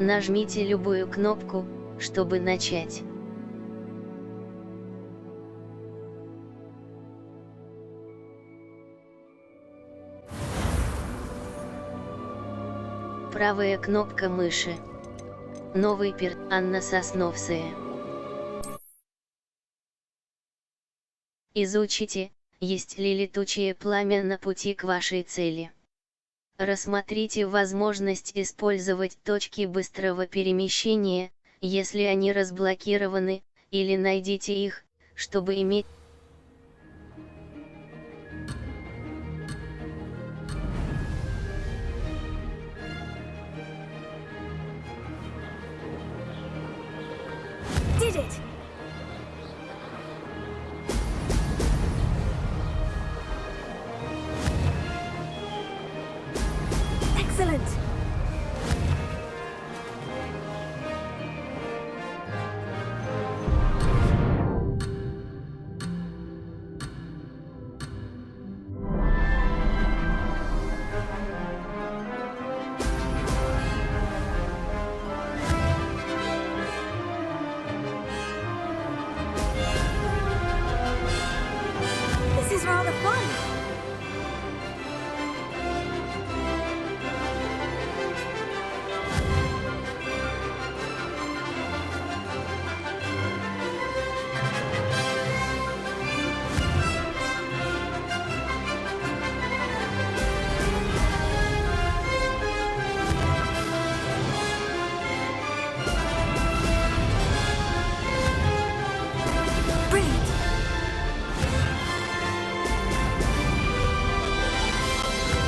Нажмите любую кнопку, чтобы начать. Правая кнопка мыши. Новый перт Анна Сосновская. Изучите, есть ли летучее пламя на пути к вашей цели. Рассмотрите возможность использовать точки быстрого перемещения, если они разблокированы, или найдите их, чтобы иметь Did it! Excellent! This is rather fun! Brilliant!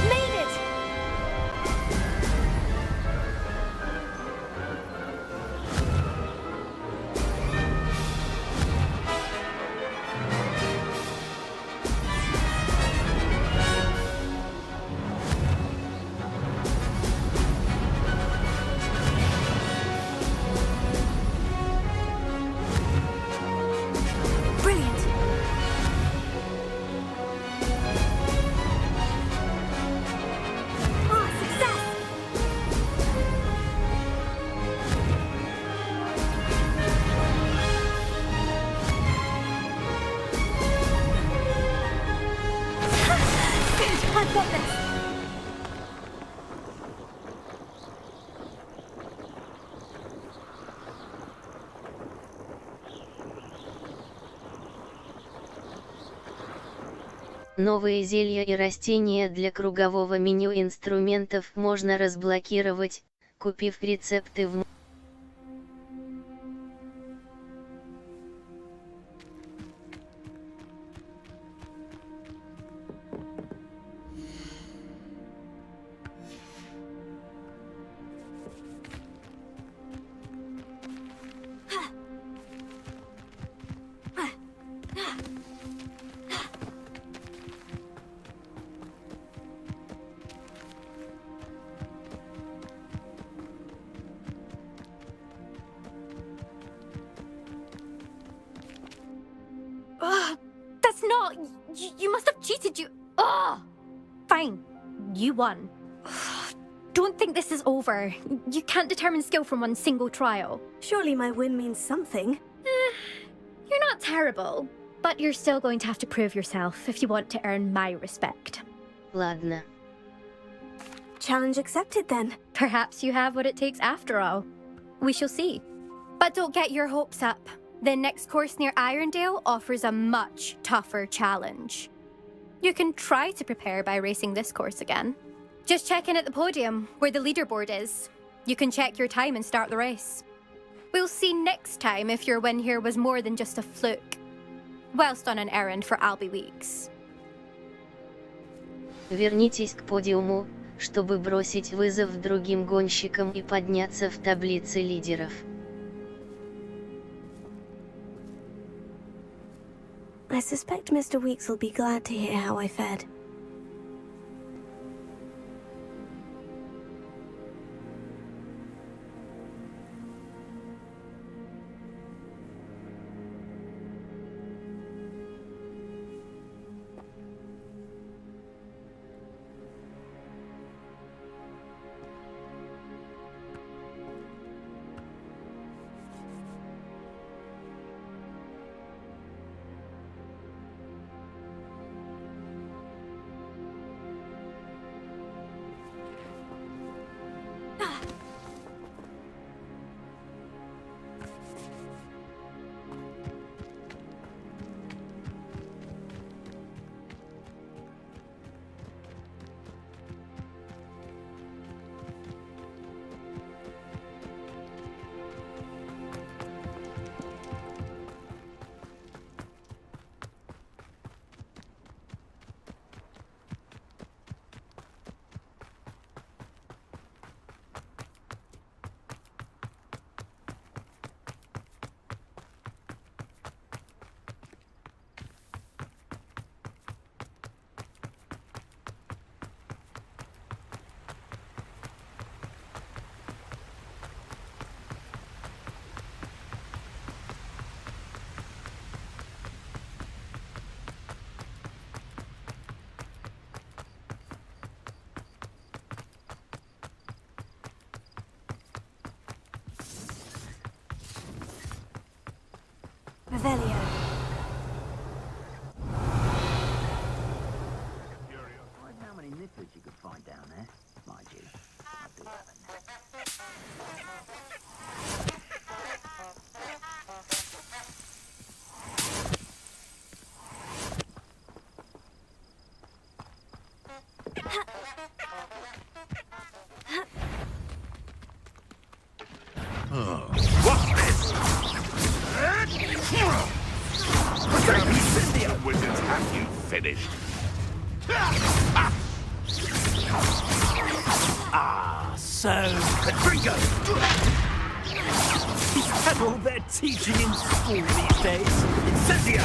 Made it! Brilliant! Ah, success! Good, I've got this! новые зелья и растения для кругового меню инструментов можно разблокировать, купив рецепты в Ugh, that's not... You must have cheated, you... Ugh! Fine. You won. Don't think this is over. You can't determine skill from one single trial. Surely my win means something. You're not terrible, but you're still going to have to prove yourself if you want to earn my respect. Ладно. Challenge accepted then. Perhaps you have what it takes after all. We shall see. But don't get your hopes up. The next course near Irondale offers a much tougher challenge. You can try to prepare by racing this course again. Just check in at the podium, where the leaderboard is. You can check your time and start the race. We'll see next time if your win here was more than just a fluke. Whilst on an errand for Albie Weeks. Вернитесь к подиуму, чтобы бросить вызов другим гонщикам и подняться в таблице лидеров. I suspect Mr. Weeks will be glad to hear how I fared. Revelio. How many nippers you could find down there, mind you. I do have a knack. What's this? The wizards have you finished. Ah, so Patrico! Is that all they're teaching in school these days? Incendio!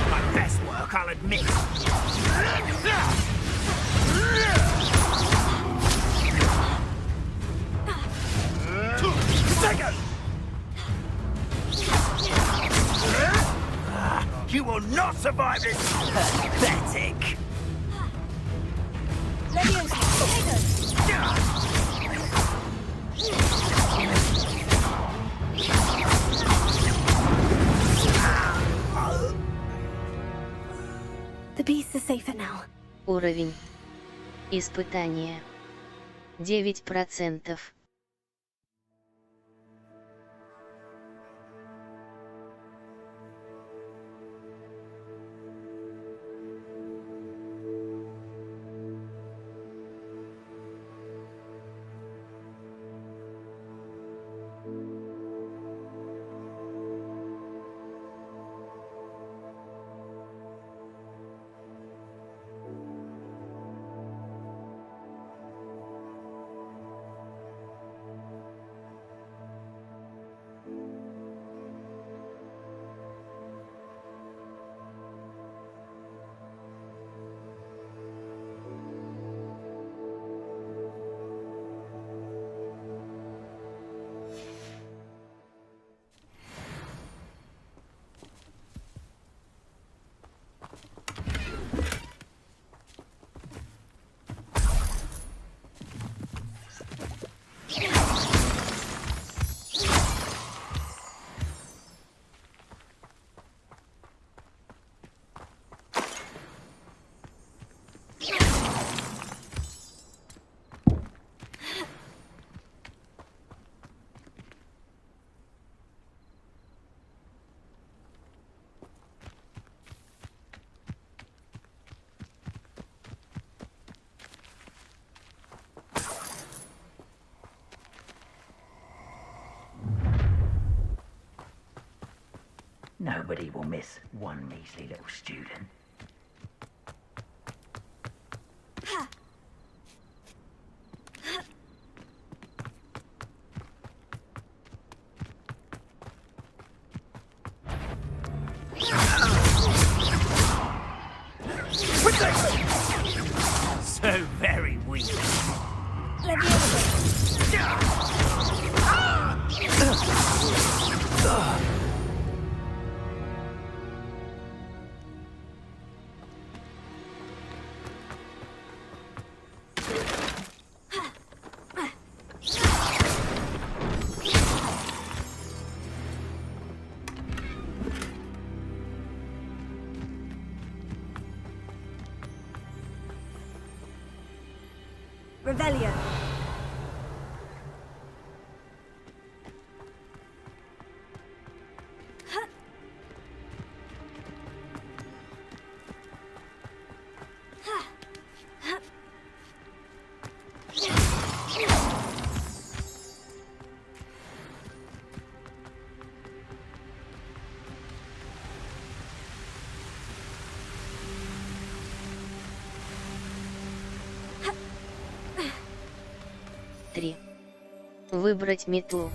My best work, I'll admit. Second! You will not survive this! Pathetic! The beast is safer now. Уровень. Испытание. 9%. Nobody will miss one measly little student. So very weak. Revelio. Выбрать метлу.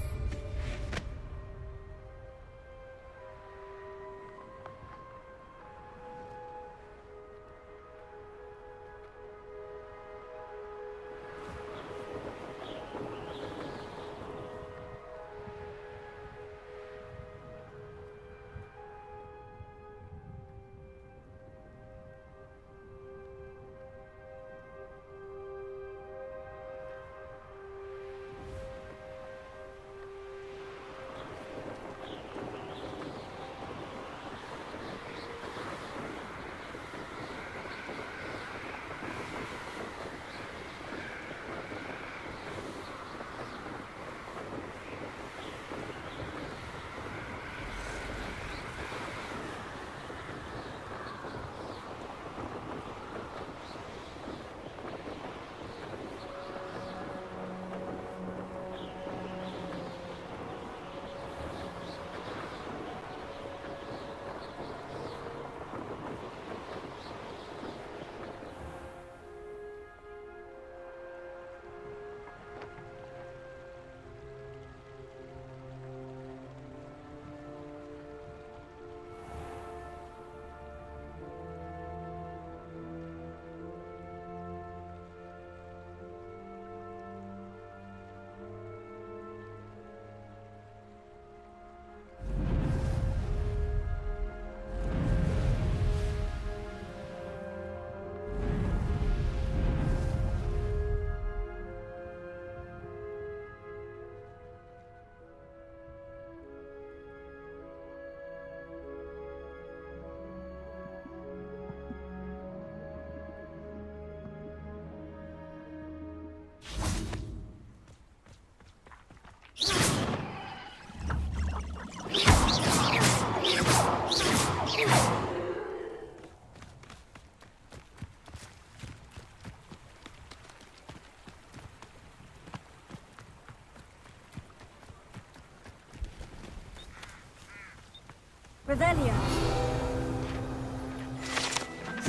Revelio.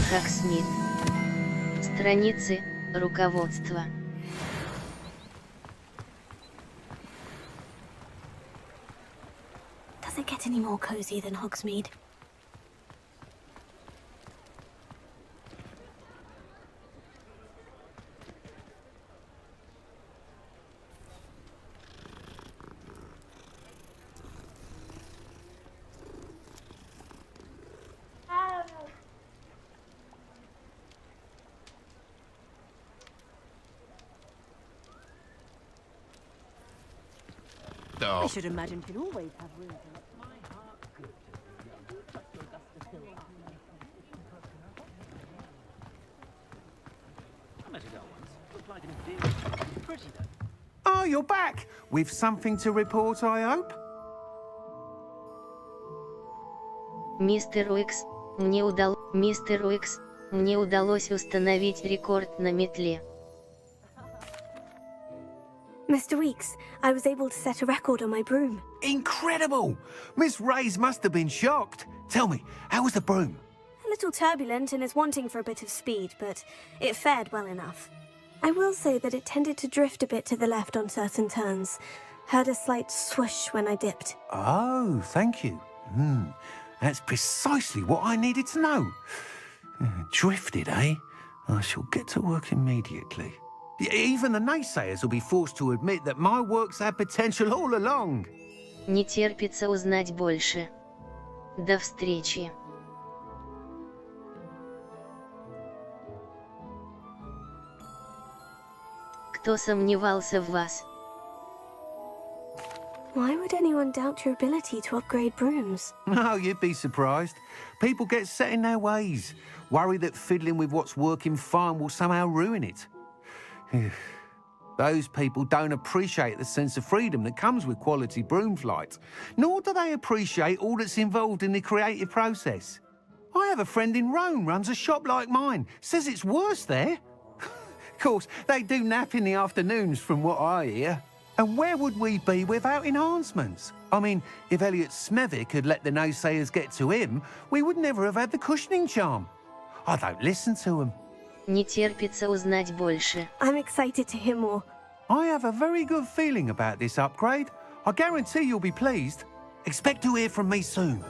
Хаксмит. Страницы, руководство. Does it get any more cozy than Hogsmeade? I should imagine you'd always have room to let my heart good I met a girl once. Looked like an endearing. Pretty though. Oh, you're back! With something to report, I hope? Мистер Уикс, мне удалось установить рекорд на метле. Mr. Weeks, I was able to set a record on my broom. Incredible! Miss Ray's must have been shocked. Tell me, how was the broom? A little turbulent and is wanting for a bit of speed, but it fared well enough. I will say that it tended to drift a bit to the left on certain turns. Heard a slight swoosh when I dipped. Oh, thank you. That's precisely what I needed to know. Drifted, eh? I shall get to work immediately. Even the naysayers will be forced to admit that my work's had potential all along. Не терпится узнать больше. До встречи. Кто сомневался в вас? Why would anyone doubt your ability to upgrade brooms? Oh, you'd be surprised. People get set in their ways, worry that fiddling with what's working fine will somehow ruin it. Those people don't appreciate the sense of freedom that comes with quality broom flight, nor do they appreciate all that's involved in the creative process. I have a friend in Rome runs a shop like mine, says it's worse there. Of course, they do nap in the afternoons from what I hear. And where would we be without enhancements? I mean, if Elliot Smethwick had let the naysayers get to him, we would never have had the cushioning charm. I don't listen to them. Не терпится узнать больше. I'm excited to hear more. I have a very good feeling about this upgrade. I guarantee you'll be pleased. Expect to hear from me soon.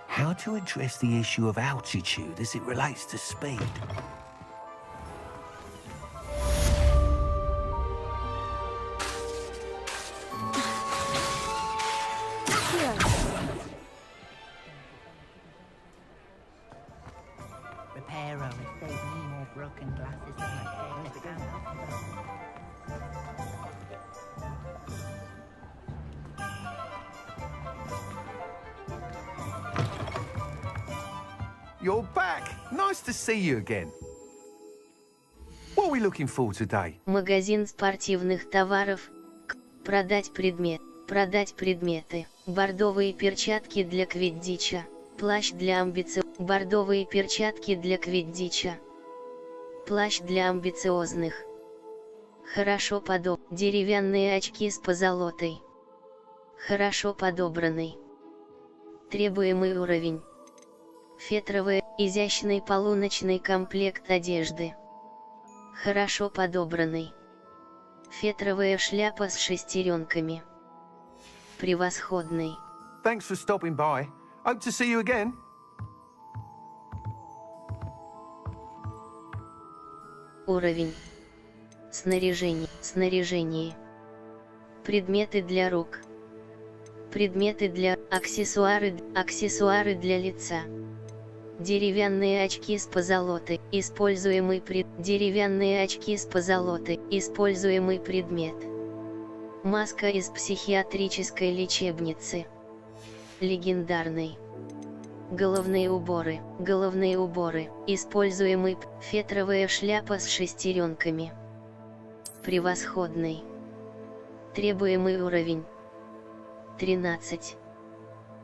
How to address the issue of altitude as it relates to speed? Reparo, if there's any more broken glasses in my head, let it go. You're back! Nice to see you again. What are we looking for today? Магазин спортивных товаров. Продать предметы. Бордовые перчатки для квиддича. Плащ для Бордовые перчатки для квиддича. Плащ для амбициозных. Хорошо Деревянные очки с позолотой. Хорошо подобранный. Требуемый уровень. Изящный полуночный комплект одежды. Хорошо подобранный. Фетровая шляпа с шестеренками. Превосходный. Thanks for stopping by. Hope to see you again. Уровень. Снаряжение. Предметы для рук. Предметы для аксессуары для лица. Деревянные очки с позолотой. Деревянные очки с позолотой. Используемый предмет. Маска из психиатрической лечебницы. Легендарный. Головные уборы. Используемый. Фетровая шляпа с шестеренками. Превосходный. Требуемый уровень. 13.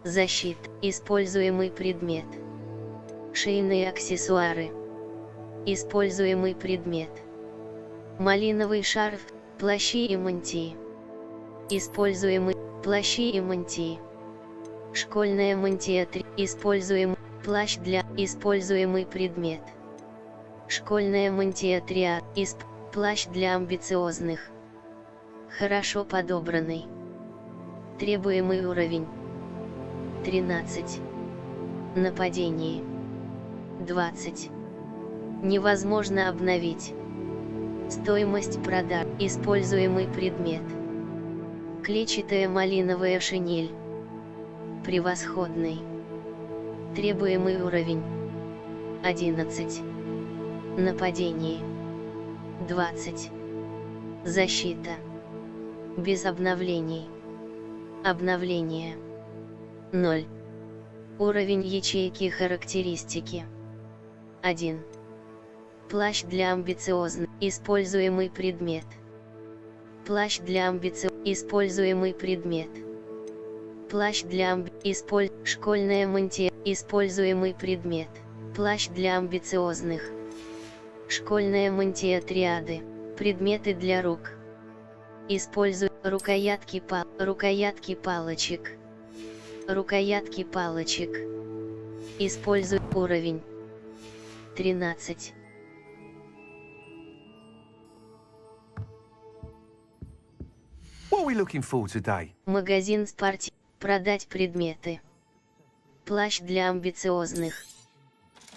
Защита. Используемый предмет. Шейные аксессуары. Используемый предмет. Малиновый шарф. Плащи и мантии. Используемый. Плащи и мантии. Школьная мантия 3. Используем. Плащ для. Используемый предмет. Школьная мантия 3. Плащ для амбициозных. Хорошо подобранный. Требуемый уровень. 13. Нападение. 20. Невозможно обновить. Стоимость продаж. Используемый предмет. Клетчатая малиновая шинель. Превосходный. Требуемый уровень. 11. Нападение. 20. Защита. Без обновлений. Обновление. 0. Уровень ячейки характеристики. 1. Плащ для амбициозных. Используемый предмет. Плащ для Используемый предмет. Плащ для Школьная мантия. Используемый предмет. Плащ для амбициозных. Школьная мантия триады. Предметы для рук. Используй рукоятки палочек. Рукоятки палочек. Используй уровень. 13. What are we looking for today? Магазин спорти. Продать предметы. Плащ для амбициозных.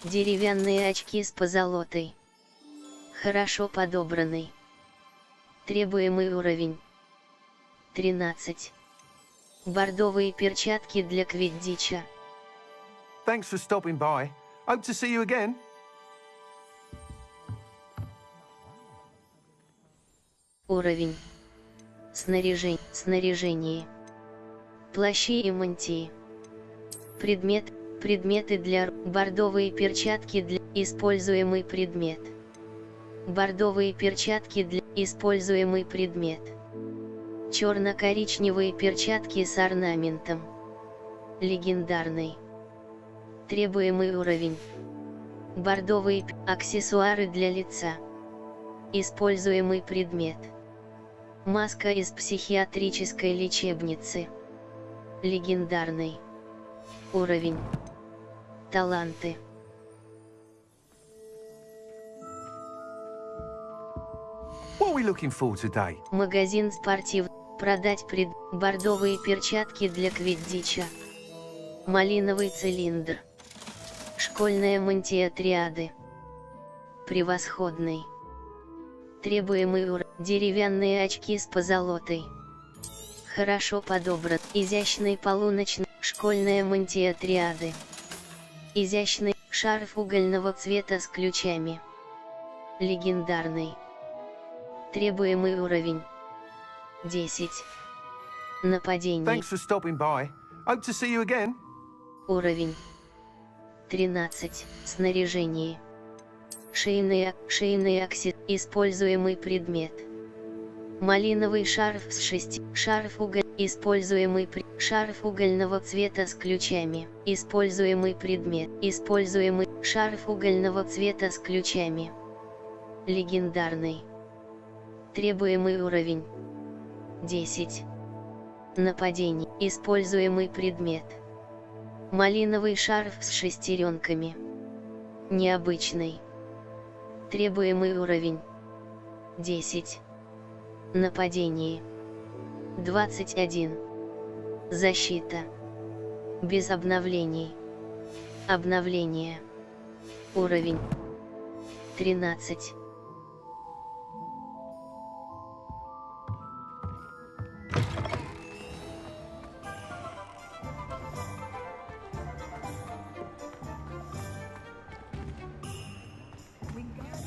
Деревянные очки с позолотой. Хорошо подобранный. Требуемый уровень. 13. Бордовые перчатки для квиддича. Thanks for stopping by. Hope to see you again. Уровень. Снаряжение. Плащи и мантии. Предметы для бордовые перчатки для используемый предмет. Бордовые перчатки для используемый предмет. Черно-коричневые перчатки с орнаментом. Легендарный. Требуемый уровень. Бордовые аксессуары для лица. Используемый предмет. Маска из психиатрической лечебницы. Легендарный. Уровень. Таланты. What are we looking for today? Магазин спортив. Продать бордовые перчатки для квиддича. Малиновый цилиндр. Школьная мантия триады. Превосходный. Требуемый уровень. Деревянные очки с позолотой. Хорошо подобран. Изящный полуночный. Школьная мантия триады. Изящный шарф угольного цвета с ключами. Легендарный. Требуемый уровень. 10. Нападение. Thanks for stopping by. Hope to see you again. Уровень. 13. Снаряжение. Шейный аксессуар. Используемый предмет. Малиновый шарф с 6. Шарф угольного цвета с ключами. Используемый предмет. Используемый шарф угольного цвета с ключами. Легендарный. Требуемый уровень. 10. Нападение. Используемый предмет. Малиновый шарф с шестеренками. Необычный. Требуемый уровень. 10. Нападение. 21. Защита. Без обновлений. Обновление. Уровень. 13.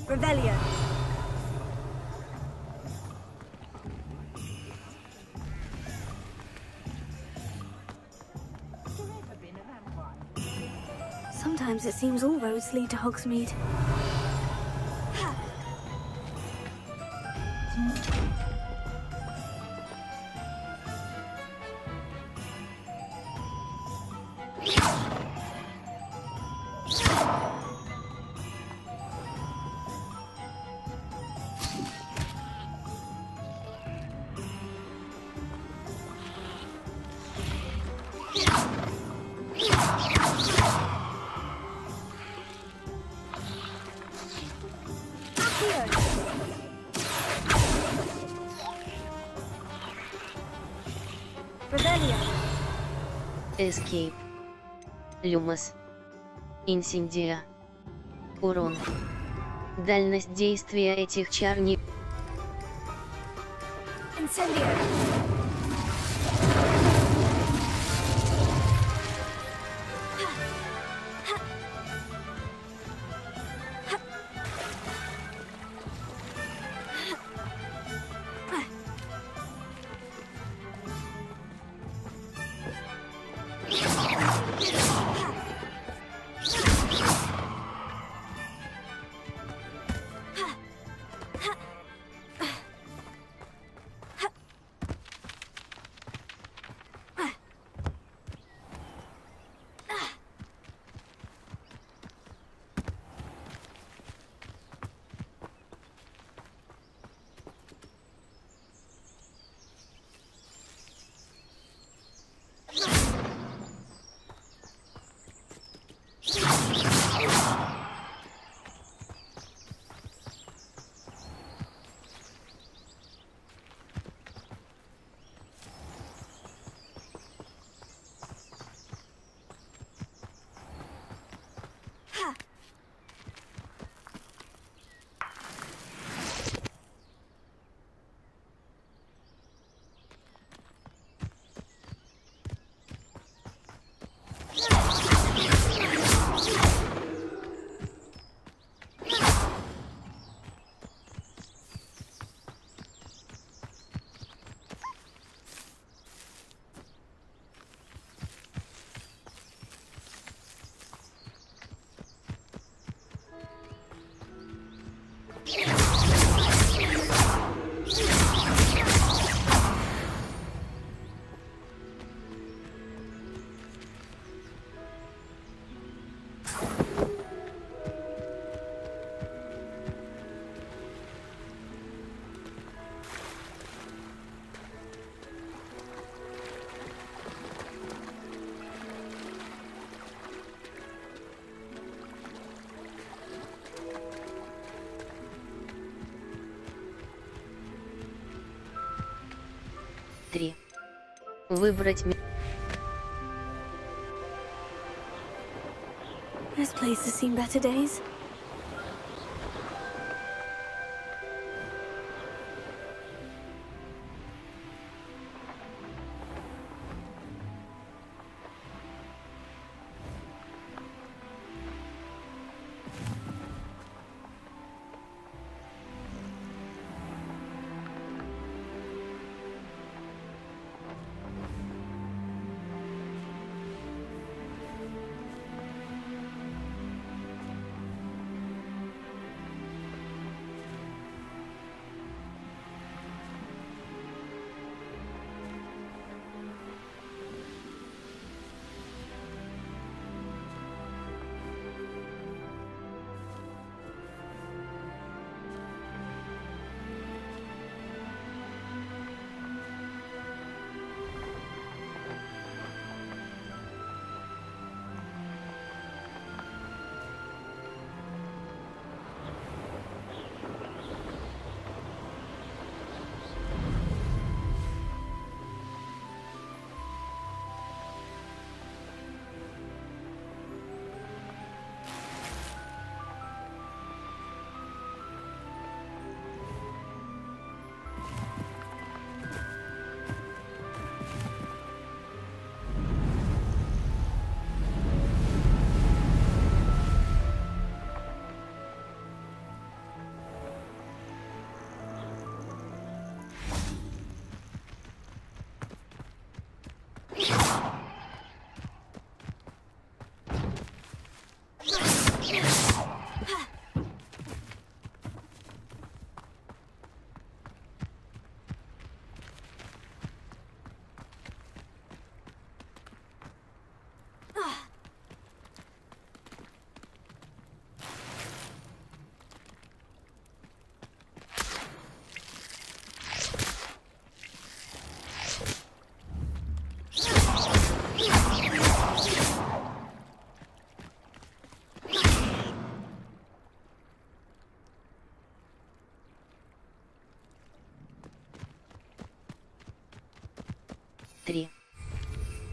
Revelio. Sometimes it seems all roads lead to Hogsmeade. Here. Rebellion. Escape. Люмос. Инсендия. Урон. Дальность действия этих чар не... Incendiary. Выбрать... This place has seen better days.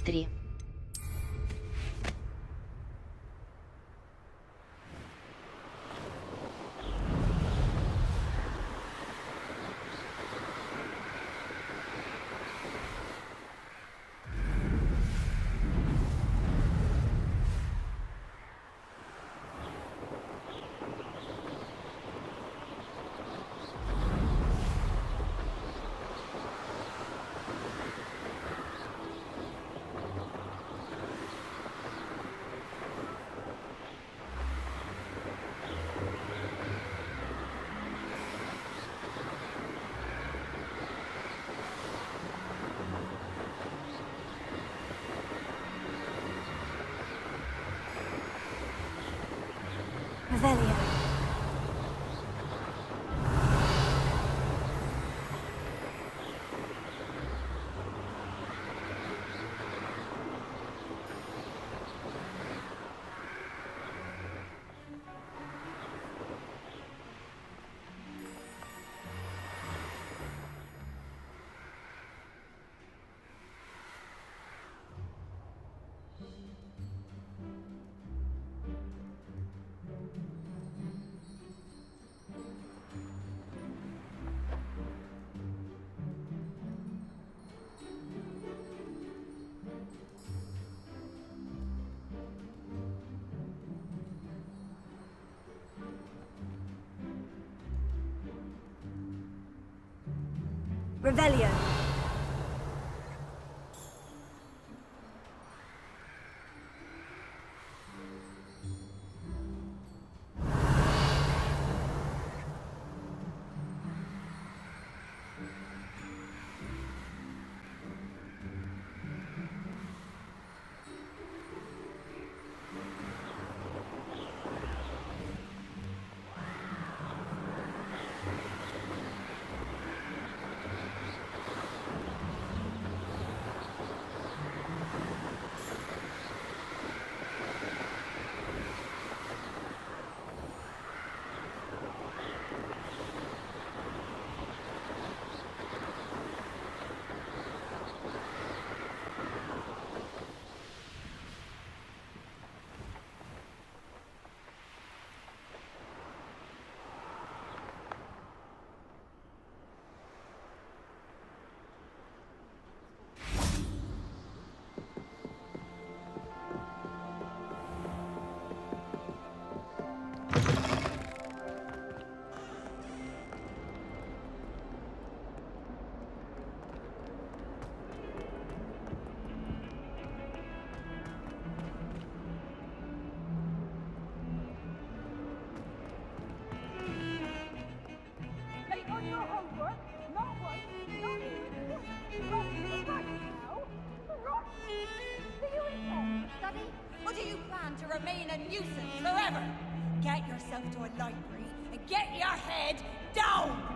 3. Revelio. Revelio. Or do you plan to remain a nuisance forever? Get yourself to a library and get your head down!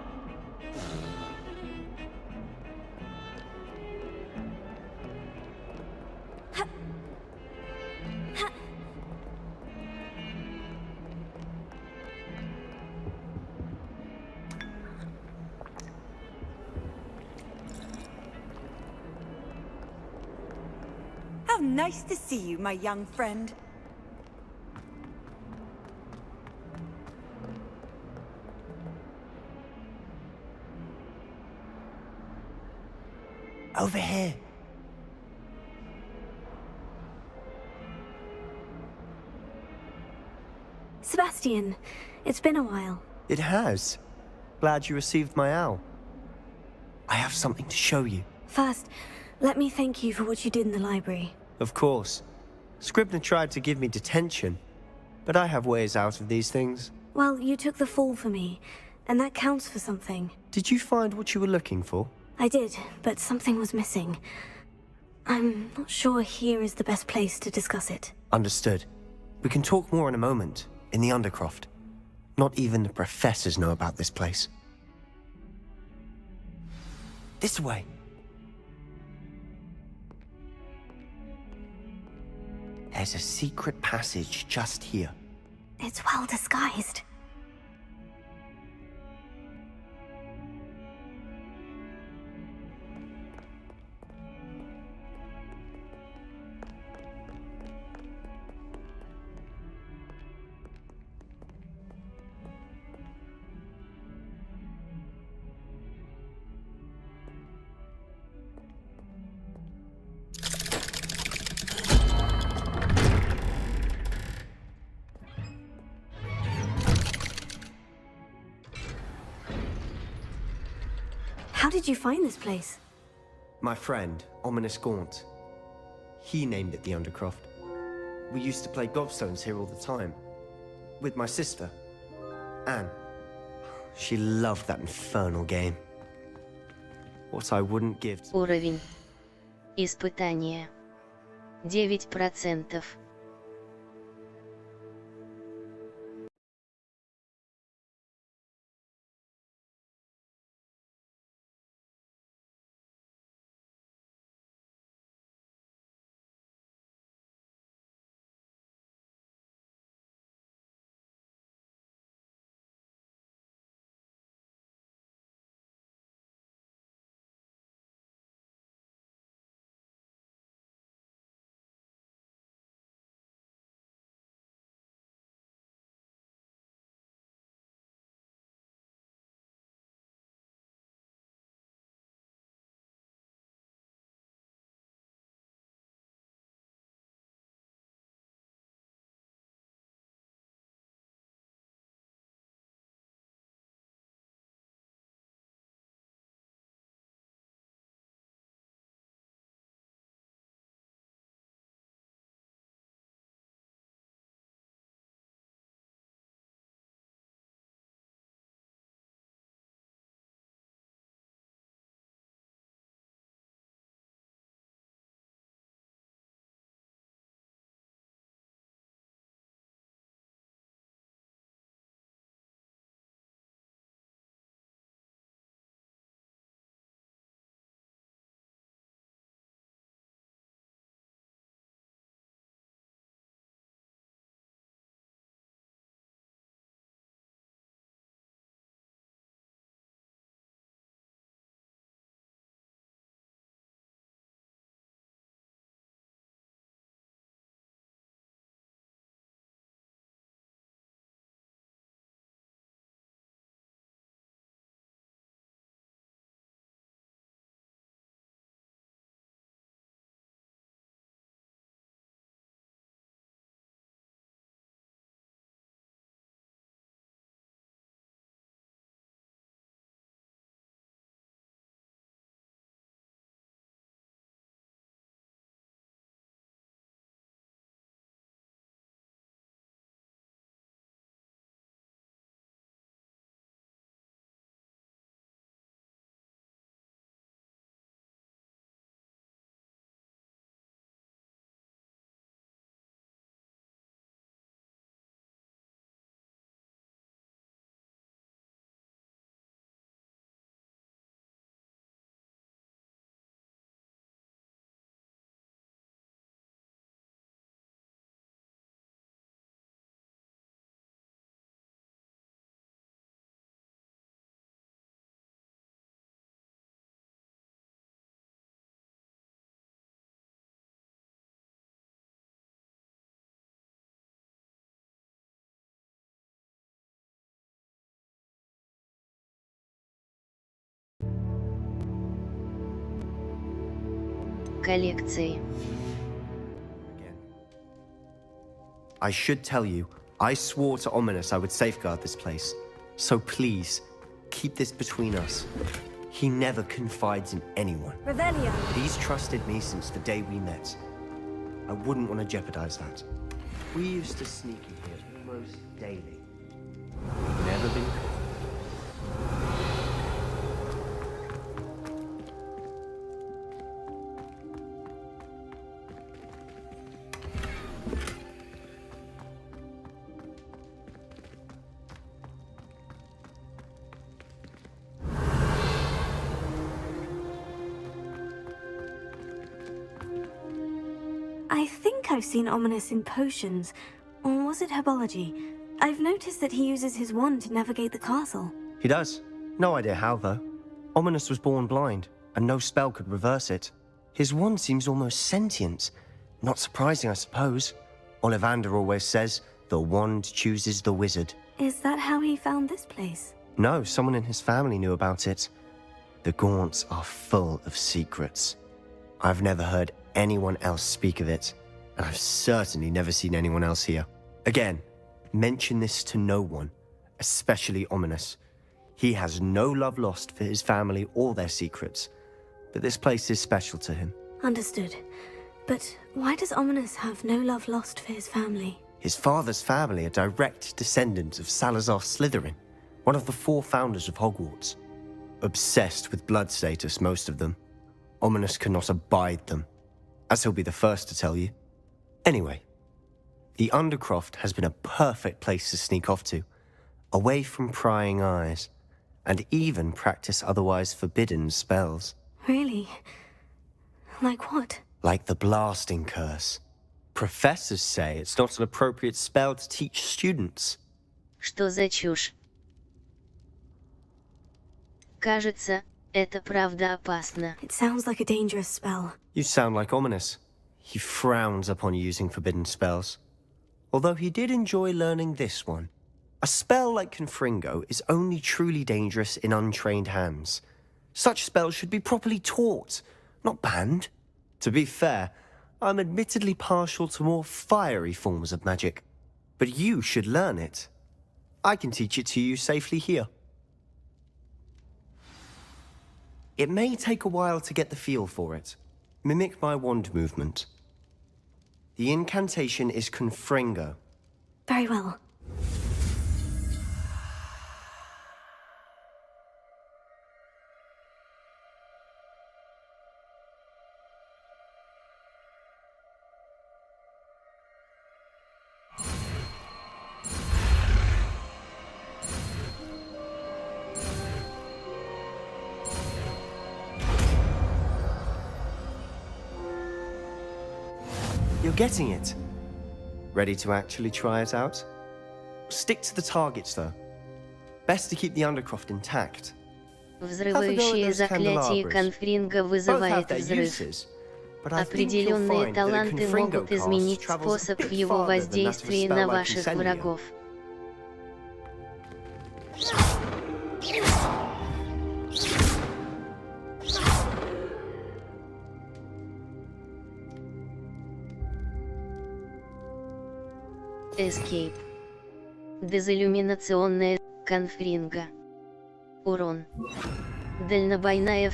How nice to see you, my young friend. Over here. Sebastian, it's been a while. It has. Glad you received my owl. I have something to show you. First, let me thank you for what you did in the library. Of course. Scribner tried to give me detention, but I have ways out of these things. Well, you took the fall for me, and that counts for something. Did you find what you were looking for? I did, but something was missing. I'm not sure here is the best place to discuss it. Understood. We can talk more in a moment, in the Undercroft. Not even the professors know about this place. This way. There's a secret passage just here. It's well disguised. How did you find this place? My friend, Ominous Gaunt. He named it the Undercroft. We used to play gobstones here all the time. With my sister, Anne. She loved that infernal game. What I wouldn't give to... Уровень. Испытание. 9%. Коллекции. I should tell you, I swore to Ominous I would safeguard this place. So please, keep this between us. He never confides in anyone. Revelio. He's trusted me since the day we met. I wouldn't want to jeopardize that. We used to sneak in here almost daily. Never been caught. I think I've seen Ominous in potions, or was it herbology? I've noticed that he uses his wand to navigate the castle. He does. No idea how, though. Ominous was born blind, and no spell could reverse it. His wand seems almost sentient. Not surprising, I suppose. Ollivander always says, the wand chooses the wizard. Is that how he found this place? No, someone in his family knew about it. The Gaunts are full of secrets. I've never heard anyone else speak of it, and I've certainly never seen anyone else here. Again, mention this to no one, especially Ominous. He has no love lost for his family or their secrets, but this place is special to him. Understood. But why does Ominous have no love lost for his family? His father's family are direct descendants of Salazar Slytherin, one of the 4 founders of Hogwarts. Obsessed with blood status, most of them. Ominous cannot abide them, as he'll be the first to tell you. Anyway, the Undercroft has been a perfect place to sneak off to, away from prying eyes, and even practice otherwise forbidden spells. Really? Like what? Like the blasting curse. Professors say it's not an appropriate spell to teach students. Что за чушь? Кажется, это правда опасно. It sounds like a dangerous spell. You sound like Ominous. He frowns upon using forbidden spells. Although he did enjoy learning this one. A spell like Confringo is only truly dangerous in untrained hands. Such spells should be properly taught, not banned. To be fair, I'm admittedly partial to more fiery forms of magic. But you should learn it. I can teach it to you safely here. It may take a while to get the feel for it. Mimic my wand movement. The incantation is Confringo. Very well. You're getting it. Ready to actually try it out? Stick to the targets, though. Best to keep the Undercroft intact. Взрывающее заклятие Конфринга вызывает взрыв. Определенные таланты могут изменить способ его воздействия на ваших врагов. Escape. Дезиллюминационная Конфринга. Урон. Дальнобойная.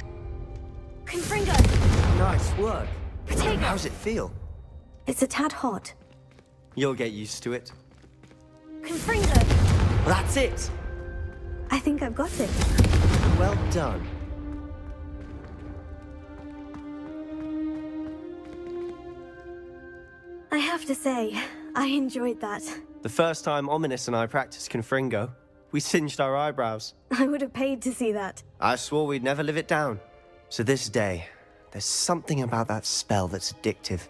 Confringo! Nice work. Protego! How's it feel? It's a tad hot. You'll get used to it. Confringo! That's it! I think I've got it. Well done. I have to say, I enjoyed that. The first time Ominous and I practiced Confringo, we singed our eyebrows. I would have paid to see that. I swore we'd never live it down. So this day, there's something about that spell that's addictive.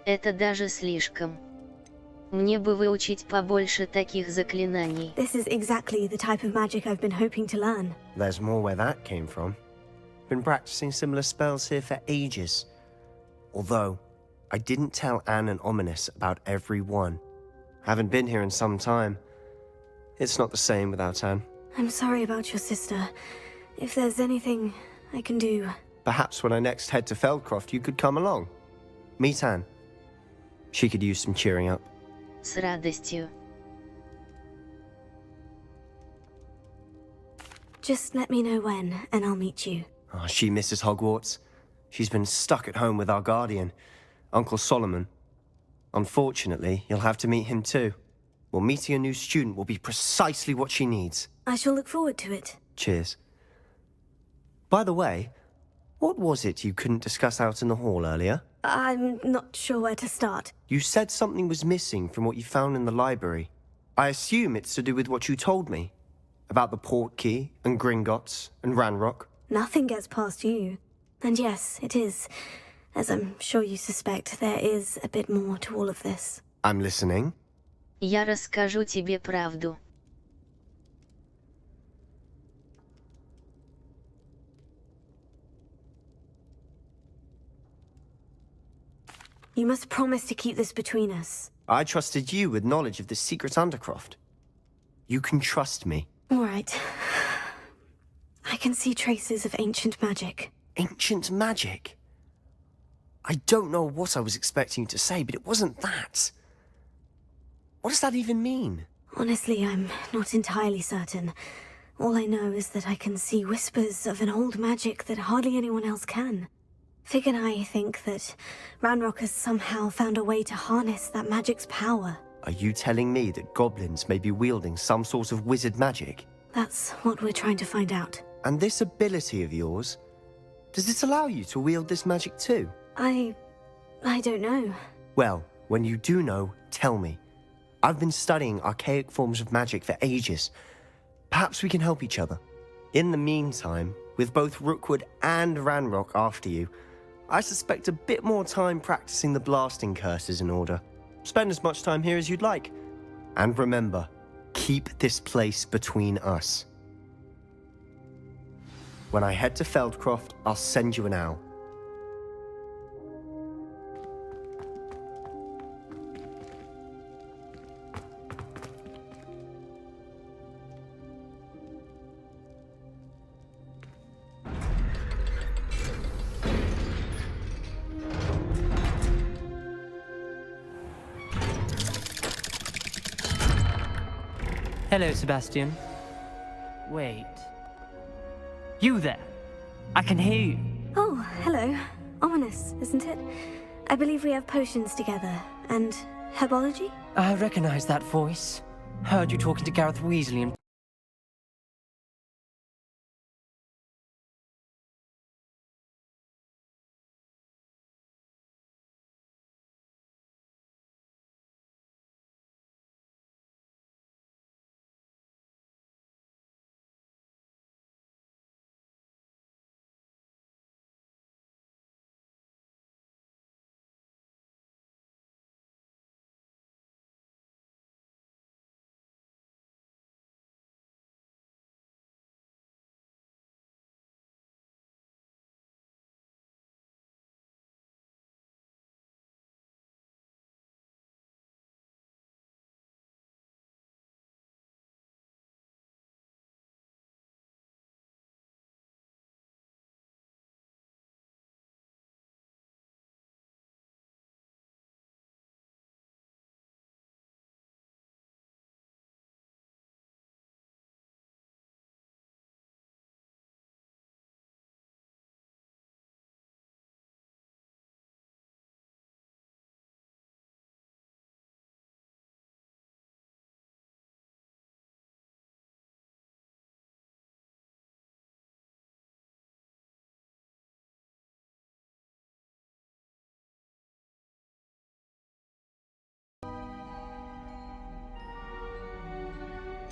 Это даже слишком. Мне бы выучить побольше таких заклинаний. This is exactly the type of magic I've been hoping to learn. There's more where that came from. Been practicing similar spells here for ages. Although, I didn't tell Anne and Ominous about every one. Haven't been here in some time. It's not the same without Anne. I'm sorry about your sister. If there's anything I can do... Perhaps when I next head to Feldcroft, you could come along. Meet Anne. She could use some cheering up. С радостью. Just let me know when, and I'll meet you. Oh, she misses Hogwarts. She's been stuck at home with our guardian, Uncle Solomon. Unfortunately, you'll have to meet him too. Well, meeting a new student will be precisely what she needs. I shall look forward to it. Cheers. By the way, what was it you couldn't discuss out in the hall earlier? I'm not sure where to start. You said something was missing from what you found in the library. I assume it's to do with what you told me. About the Portkey, and Gringotts, and Ranrock. Nothing gets past you. And yes, it is. As I'm sure you suspect, there is a bit more to all of this. I'm listening. Я расскажу тебе правду. You must promise to keep this between us. I trusted you with knowledge of the secret Undercroft. You can trust me. All right. I can see traces of ancient magic. Ancient magic? I don't know what I was expecting you to say, but it wasn't that. What does that even mean? Honestly, I'm not entirely certain. All I know is that I can see whispers of an old magic that hardly anyone else can. Fig and I think that Ranrock has somehow found a way to harness that magic's power. Are you telling me that goblins may be wielding some sort of wizard magic? That's what we're trying to find out. And this ability of yours, does it allow you to wield this magic too? I don't know. Well, when you do know, tell me. I've been studying archaic forms of magic for ages. Perhaps we can help each other. In the meantime, with both Rookwood and Ranrock after you, I suspect a bit more time practicing the blasting curse is in order. Spend as much time here as you'd like. And remember, keep this place between us. When I head to Feldcroft, I'll send you an owl. Hello, Sebastian. Wait. You there? I can hear you. Oh, hello. Ominous, isn't it? I believe we have potions together. And herbology? I recognize that voice. Heard you talking to Gareth Weasley and...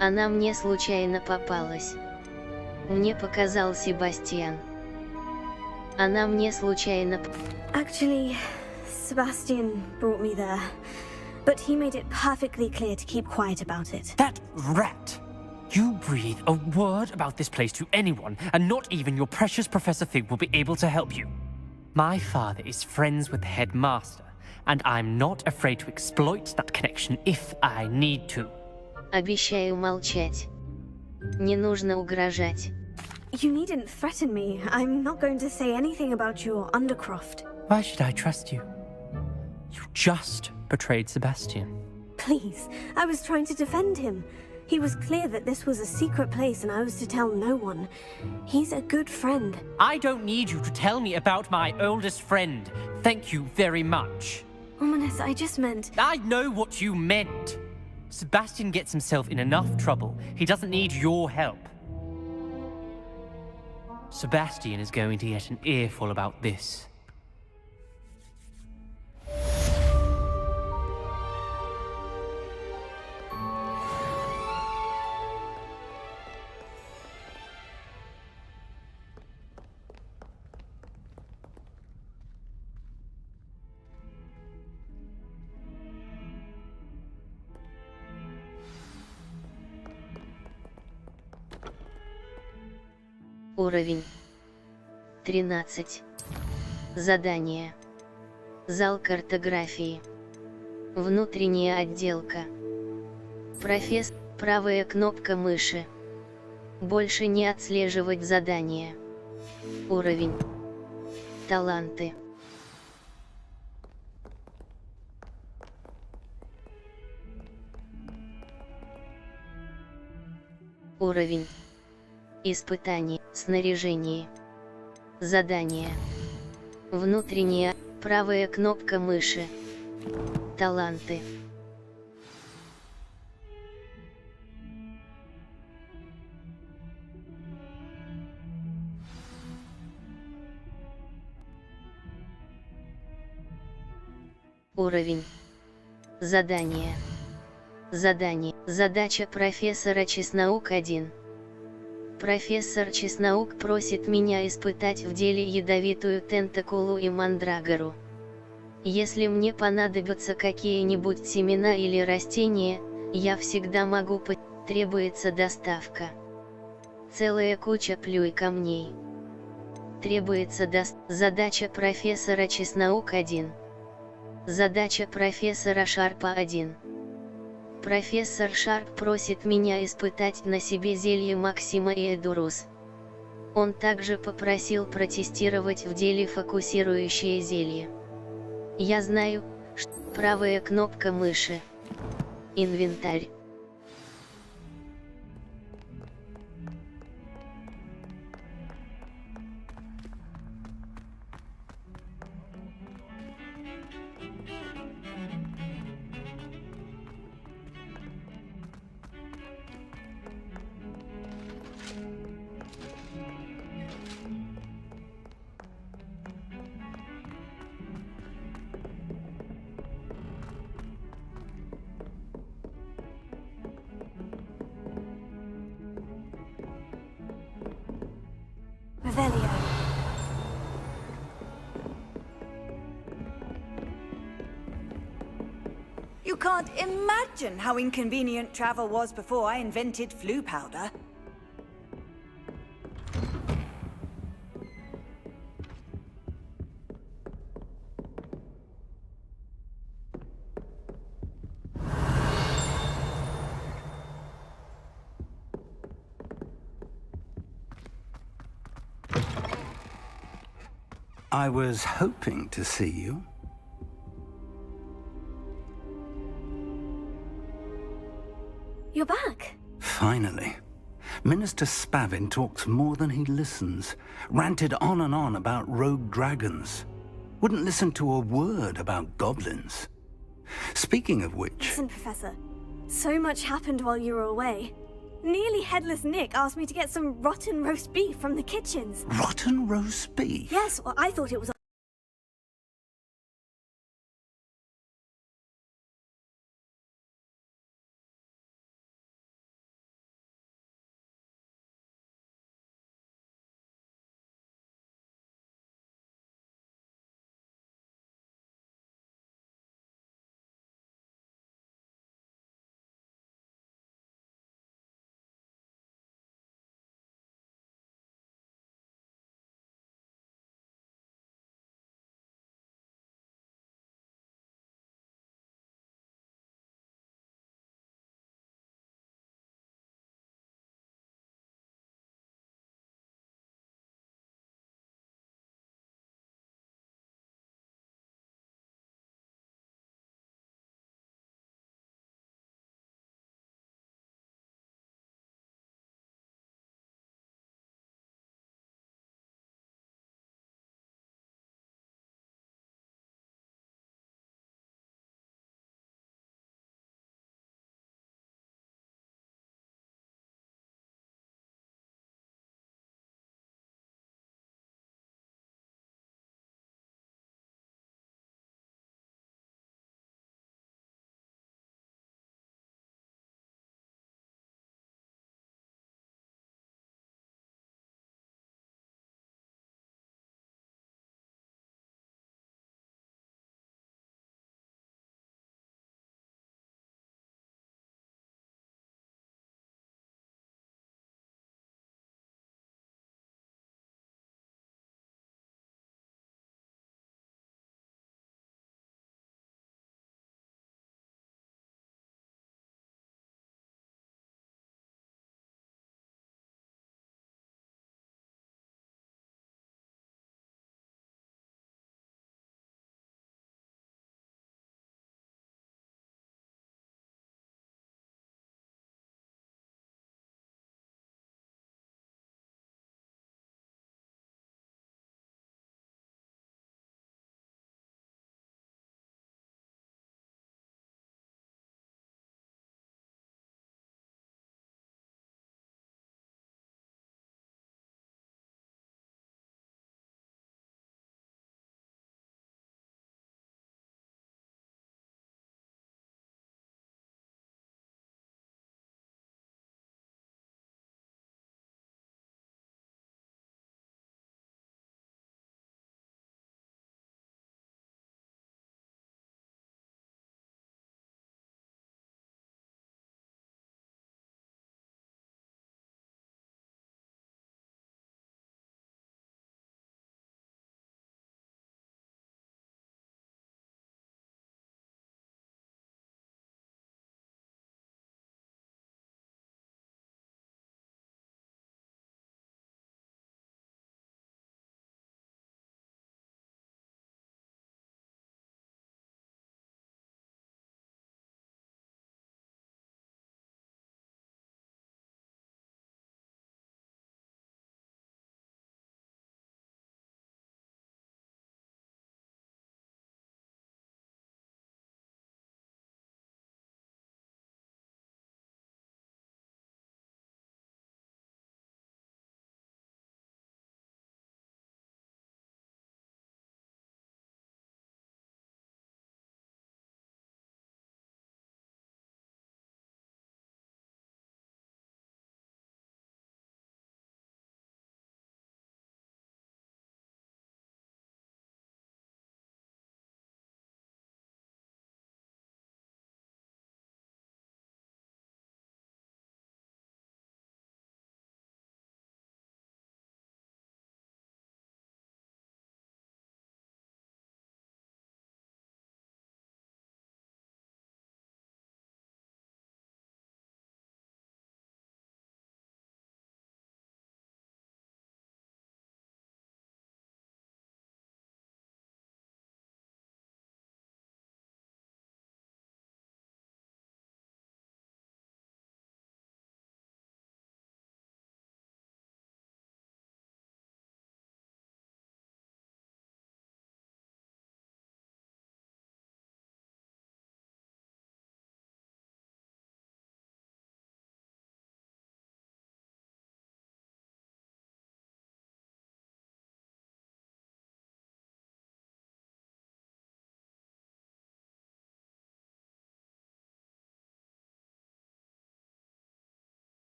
Она мне случайно попалась. Мне показал Себастьян. Она мне случайно... Actually, Sebastian brought me there. But he made it perfectly clear to keep quiet about it. That rat! You breathe a word about this place to anyone, and not even your precious Professor Fig will be able to help you. My father is friends with the headmaster, and I'm not afraid to exploit that connection if I need to. Обещаю молчать. Не нужно угрожать. You needn't threaten me. I'm not going to say anything about your Undercroft. Why should I trust you? You just betrayed Sebastian. Please, I was trying to defend him. He was clear that this was a secret place and I was to tell no one. He's a good friend. I don't need you to tell me about my oldest friend. Thank you very much. Ominous, I just meant... I know what you meant. Sebastian gets himself in enough trouble. He doesn't need your help. Sebastian is going to get an earful about this. Уровень 13. Задание. Зал картографии. Внутренняя отделка. Профессор. Правая кнопка мыши. Больше не отслеживать задание. Уровень. Таланты. Уровень Испытание, снаряжение. Задание. Внутренняя, правая кнопка мыши. Таланты. Уровень. Задание. Задание. Задача профессора Чеснаук 1. Профессор Чеснаук просит меня испытать в деле ядовитую тентакулу и мандрагору. Если мне понадобятся какие-нибудь семена или растения, я всегда могу требуется доставка. Целая куча плюй камней. Требуется задача профессора Чеснаук 1. Задача профессора Шарпа 1. Профессор Шарп просит меня испытать на себе зелье Максима и Эдурус. Он также попросил протестировать в деле фокусирующее зелье. Я знаю, что правая кнопка мыши. Инвентарь. Revelio. You can't imagine how inconvenient travel was before I invented flu powder. I was hoping to see you. You're back. Finally. Minister Spavin talks more than he listens. Ranted on and on about rogue dragons. Wouldn't listen to a word about goblins. Speaking of which... Listen, Professor. So much happened while you were away. Nearly Headless Nick asked me to get some rotten roast beef from the kitchens. Rotten roast beef? Yes, well, I thought it was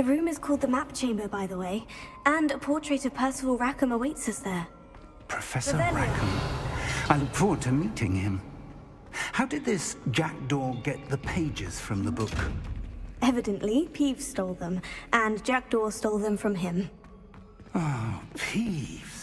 The room is called the Map Chamber, by the way, and a portrait of Percival Rackham awaits us there. Professor Rackham. I look forward to meeting him. How did this jackdaw get the pages from the book? Evidently, Peeves stole them, and Jackdaw stole them from him. Oh, Peeves.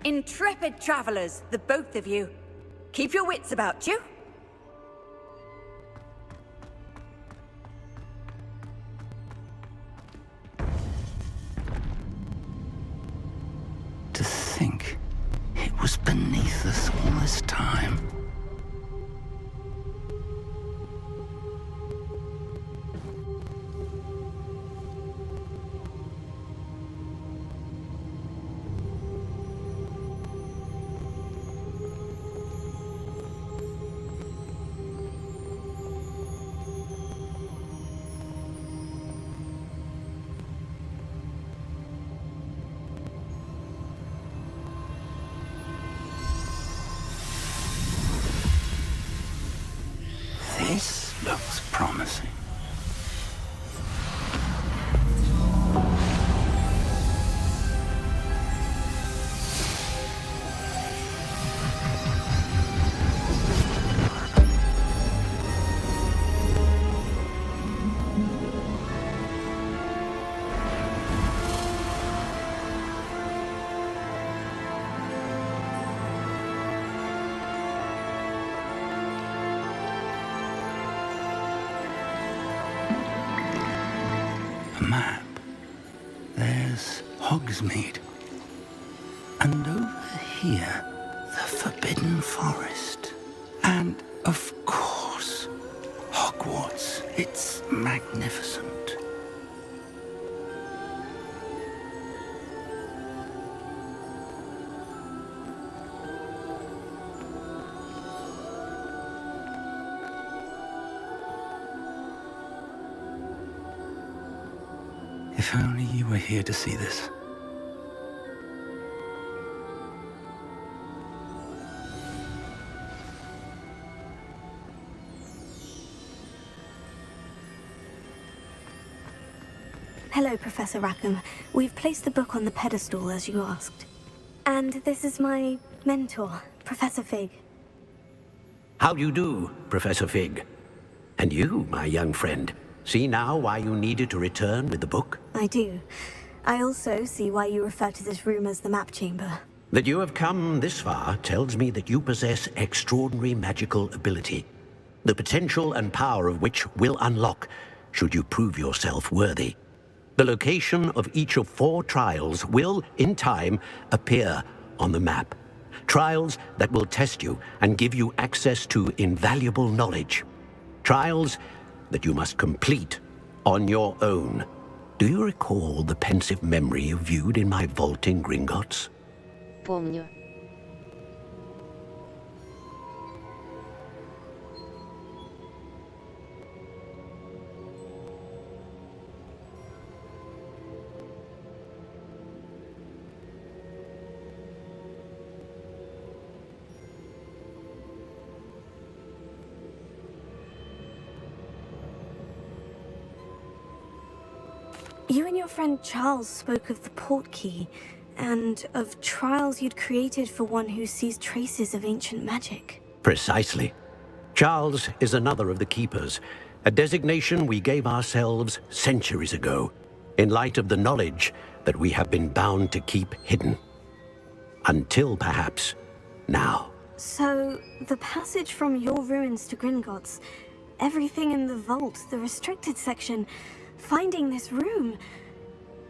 Intrepid travelers, the both of you. Keep your wits about you. To think it was beneath us all this time. This looks promising. Map. There's Hogsmeade. And over here, the Forbidden Forest. And, of course, Hogwarts. It's magnificent. If only you were here to see this. Hello, Professor Rackham. We've placed the book on the pedestal, as you asked. And this is my mentor, Professor Fig. How do you do, Professor Fig? And you, my young friend, see now why you needed to return with the book? I do. I also see why you refer to this room as the Map Chamber. That you have come this far tells me that you possess extraordinary magical ability, the potential and power of which will unlock, should you prove yourself worthy. The location of each of 4 trials will, in time, appear on the map. Trials that will test you and give you access to invaluable knowledge. Trials that you must complete on your own. Do you recall the pensive memory you viewed in my vault in Gringotts? Помню. You and your friend Charles spoke of the portkey, and of trials you'd created for one who sees traces of ancient magic. Precisely. Charles is another of the Keepers, a designation we gave ourselves centuries ago, in light of the knowledge that we have been bound to keep hidden. Until, perhaps, now. So, the passage from your ruins to Gringotts, everything in the vault, the restricted section, finding this room,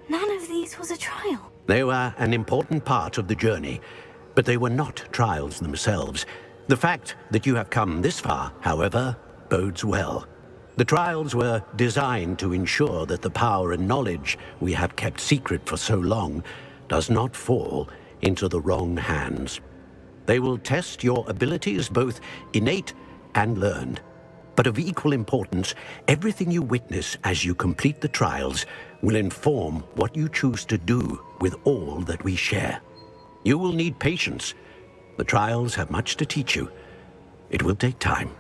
none of these was a trial. They were an important part of the journey, but they were not trials themselves. The fact that you have come this far, however, bodes well. The trials were designed to ensure that the power and knowledge we have kept secret for so long does not fall into the wrong hands. They will test your abilities, both innate and learned. But of equal importance, everything you witness as you complete the trials will inform what you choose to do with all that we share. You will need patience. The trials have much to teach you. It will take time.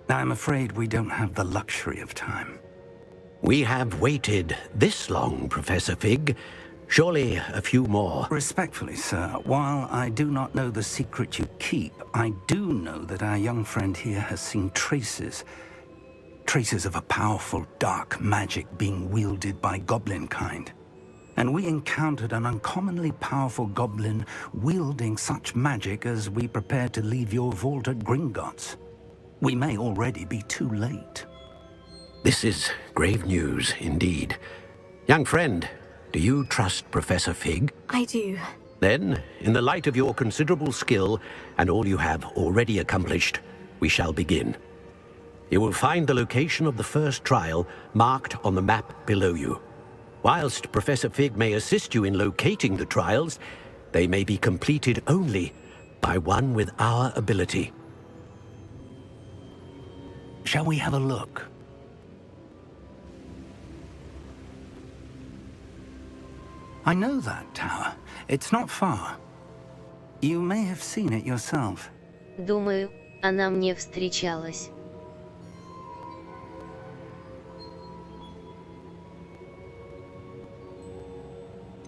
I'm afraid we don't have the luxury of time. We have waited this long, Professor Fig. Surely a few more. Respectfully, sir, while I do not know the secret you keep, I do know that our young friend here has seen traces of a powerful dark magic being wielded by goblin kind. And we encountered an uncommonly powerful goblin wielding such magic as we prepare to leave your vault at Gringotts. We may already be too late. This is grave news indeed. Young friend, do you trust Professor Fig? I do. Then, in the light of your considerable skill and all you have already accomplished, we shall begin. You will find the location of the first trial marked on the map below you. Whilst Professor Fig may assist you in locating the trials, they may be completed only by one with our ability. Shall we have a look? I know that tower. It's not far. You may have seen it yourself. Думаю, она мне встречалась.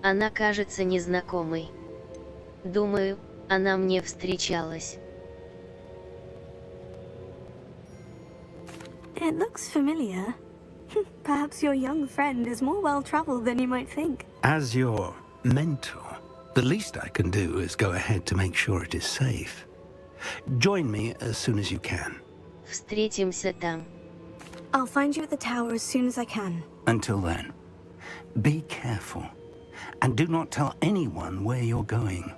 Она кажется незнакомой. Думаю, она мне встречалась. It looks familiar. Perhaps your young friend is more well-traveled than you might think. As your mentor, the least I can do is go ahead to make sure it is safe. Join me as soon as you can. Встретимся там. I'll find you at the tower as soon as I can. Until then, be careful, and do not tell anyone where you're going.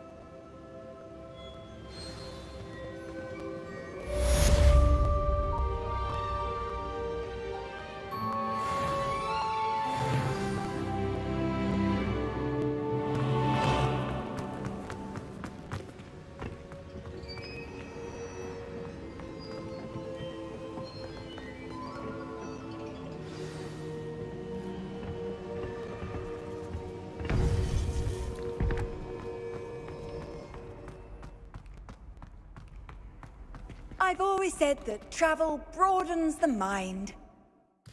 I've always said that travel broadens the mind.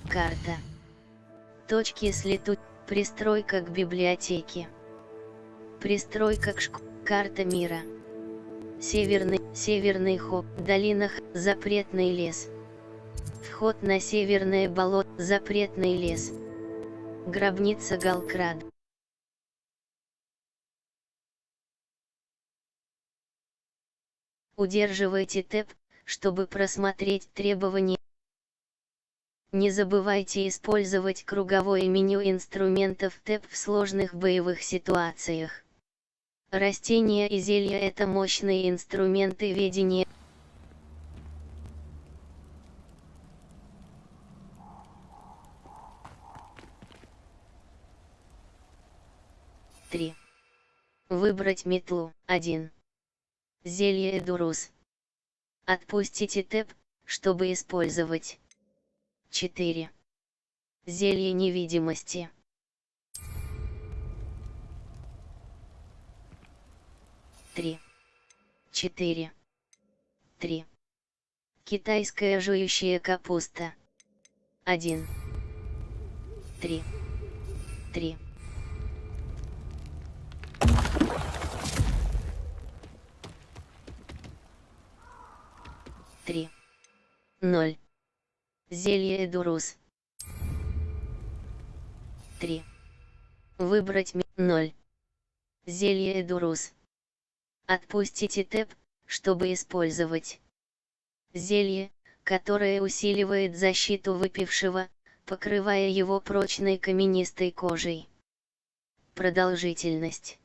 Карта. Точки с лету. Пристройка к библиотеке. Пристройка к Карта мира. Северный ход. Долинах. Запретный лес. Вход на северное болото. Запретный лес. Гробница Галкрад. Удерживайте Tab, чтобы просмотреть требования. Не забывайте использовать круговое меню инструментов Tab в сложных боевых ситуациях. Растения и зелья — это мощные инструменты ведения. Выбрать метлу. 1. Зелье Эдурус. Отпустите Tab, чтобы использовать. 4. Зелье невидимости. 3. 4. 3. Китайская жующая капуста. 1. 3. 3. 3. 0. Зелье Эдурус. 3. Выбрать 0. Зелье Эдурус. Отпустите Tab, чтобы использовать. Зелье, которое усиливает защиту выпившего, покрывая его прочной каменистой кожей. Продолжительность.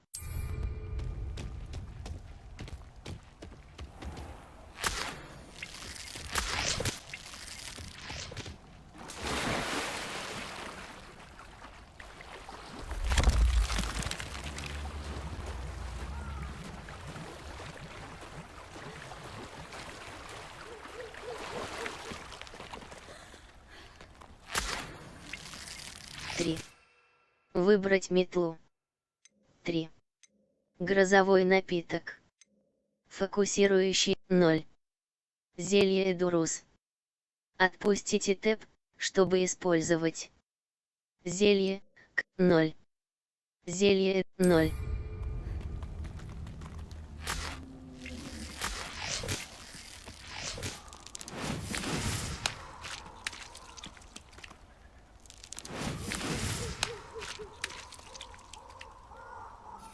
Выбрать метлу. 3. Грозовой напиток. Фокусирующий 0. Зелье Эдурус. Отпустите тэп, чтобы использовать. Зелье 0. Зелье 0.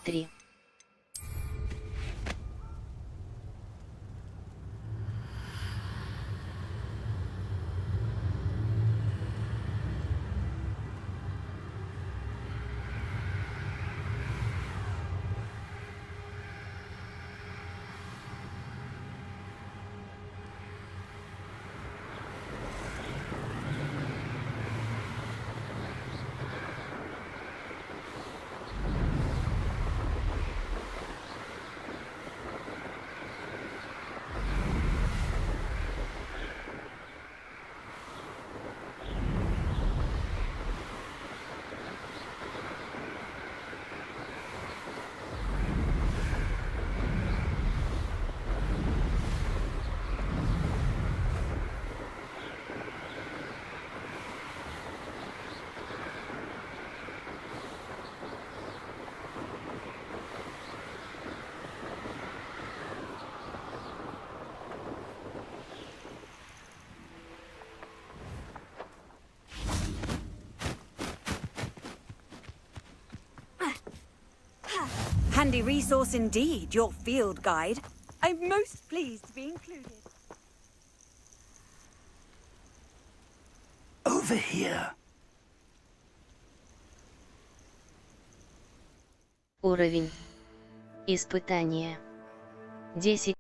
Три. Handy resource indeed, your field guide. I'm most pleased to be included. Over here. Уровень. Испытание. 10.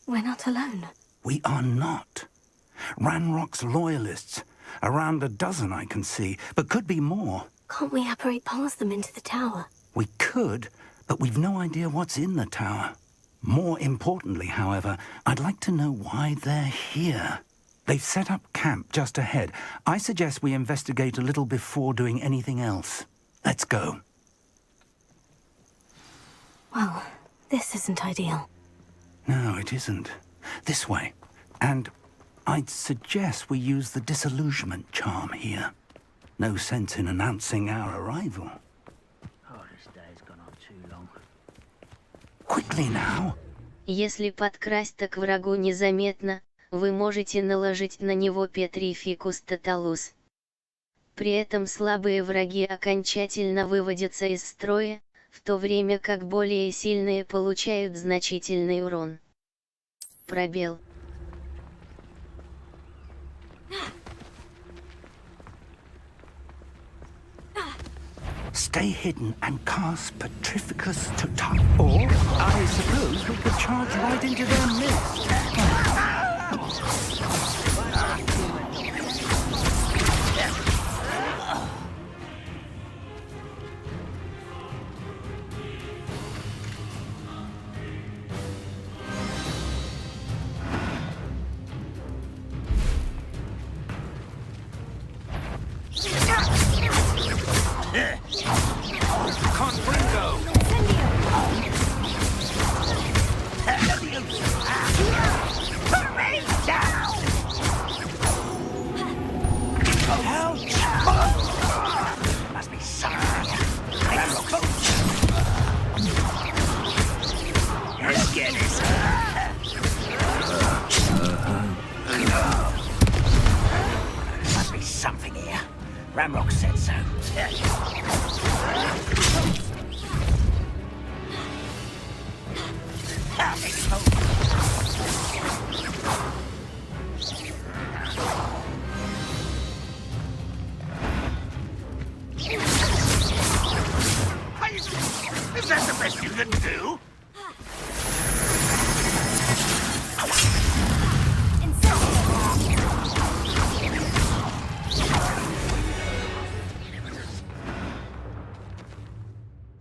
we're not alone. We are not. Ranrock's loyalists. Around a dozen I can see, but could be more. Can't we apparate past them into the tower? We could, but we've no idea what's in the tower. More importantly, however, I'd like to know why they're here. They've set up camp just ahead. I suggest we investigate a little before doing anything else. Let's go. Well, this isn't ideal. No, it isn't. This way. And I'd suggest we use the disillusionment charm here. No sense in announcing our arrival. Oh, this day's gone on too long. Quickly now. Если подкрасться к врагу незаметно, вы можете наложить на него петрификус тоталус. При этом слабые враги окончательно выводятся из строя, в то время как более сильные получают значительный урон. Пробел. Stay hidden and cast Petrificus Total. Or, I suppose we could charge right into their midst. Something here. Ramrock said so. Is that the best you can do?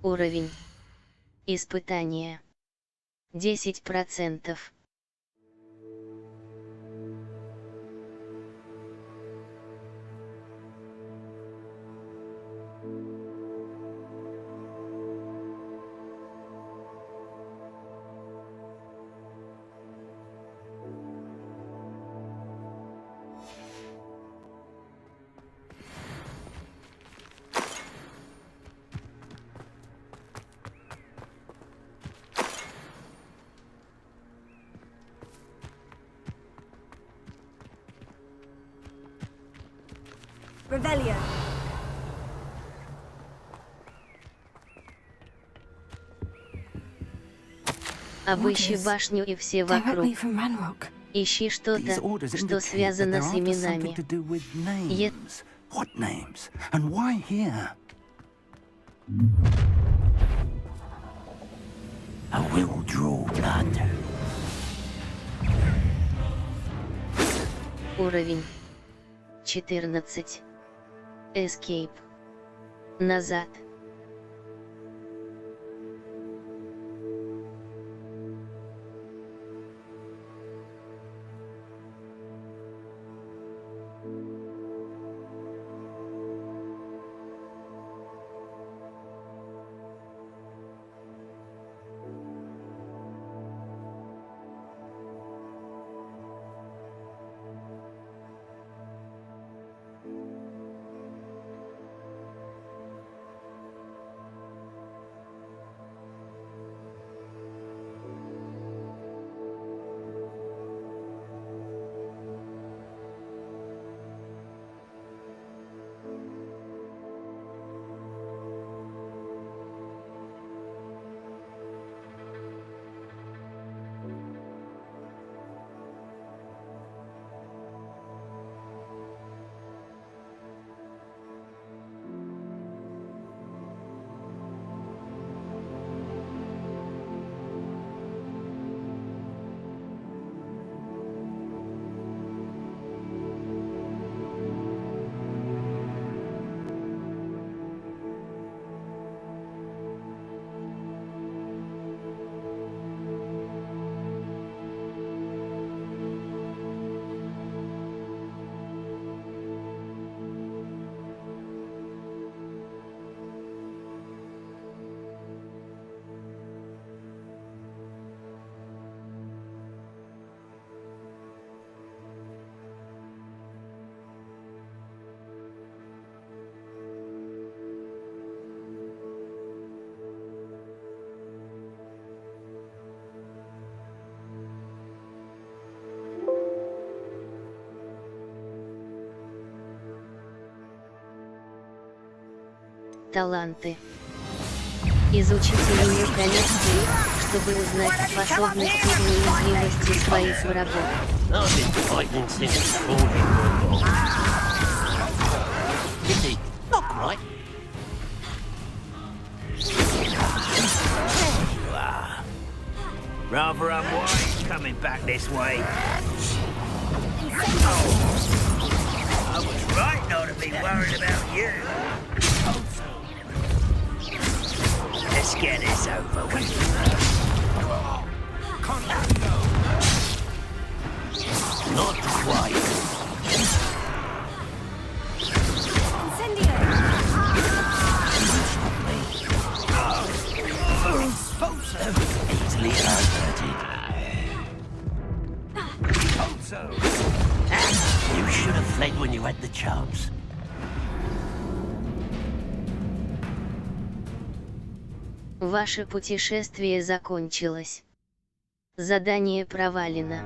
Уровень. Испытание. 10%. Revelio. Обыщи башню и все вокруг. Ищи что-то, что связано с именами. What names? And why here? I will draw blood. Уровень. 14. Escape. Назад. таланты. Изучите меню коллекции, чтобы узнать способности и уязвимости своих врагов. Rather unwise coming back this way. I was right not to be worried about you. Let's get this over with. Not quite. Easily averted. You should have fled when you had the chance. Ваше путешествие закончилось. Задание провалено.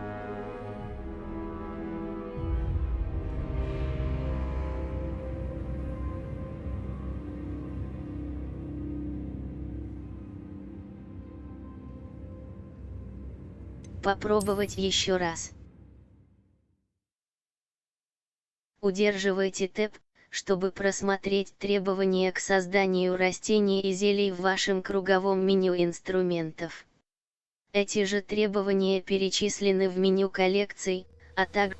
Попробовать еще раз. Удерживайте Tab, чтобы просмотреть требования к созданию растений и зелий в вашем круговом меню инструментов. Эти же требования перечислены в меню коллекций, а также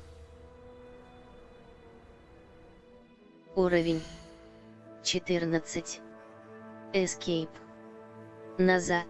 уровень 14. Escape. Назад.